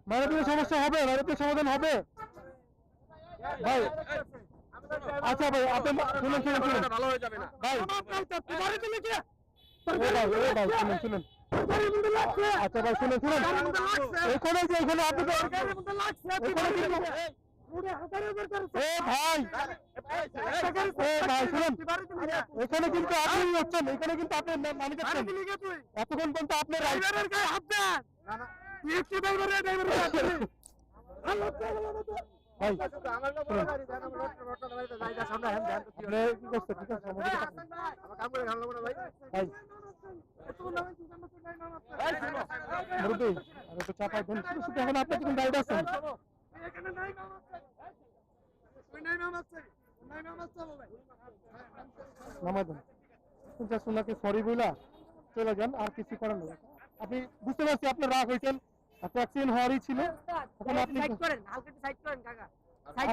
মানবীয় সমস্যা হবে, মানবীয় সমাধান হবে ভাই। আচ্ছা ভাই আপনি শুনুন শুনুন শুনুন ভালো হয়ে যাবে না ভাই, ভাই শুনুন শুনুন। আচ্ছা ভাই শুনুন শুনুন, এখানে যে এখানে আপনি তো এখানে কিন্তু এ ভাই, এ ভাই শুনুন, এখানে কিন্তু আপনি হচ্ছেন, এখানে কিন্তু আপনি মানে যাচ্ছেন এতক্ষণ পর্যন্ত আপনি ড্রাইভারের গায়ে হাত দেন। ভাই আমার লোক গাড়ি দেন আমরা রোড গাড়িতে যাই না সামনে হ্যাঁ দেন আপনি কি করছেন? ঠিক আছে আমাদের কাছে আমার কাম করে গাড়ি না ভাই ভাই মুরব্বি আর একটু চাপাই দেন, শুধু শুধু এখন আপনি কিন্তু গাইড আছেন। এখানে নাই নাম আছে ওই নাই নাম আছে নাই নাম আছে ভাই নামাই দেন, জাস্ট ওনাকে সরি বইলা চলে যান, আর কিছু করার নেই। আপনি বুঝতে পারছি আপনার রাগ হয়েছেন, আপনি অ্যাক্সিডেন্ট হওয়ারই ছিল, এখন আপনি সাইড করেন, হালকা সাইড করেন কাকা। আচ্ছা,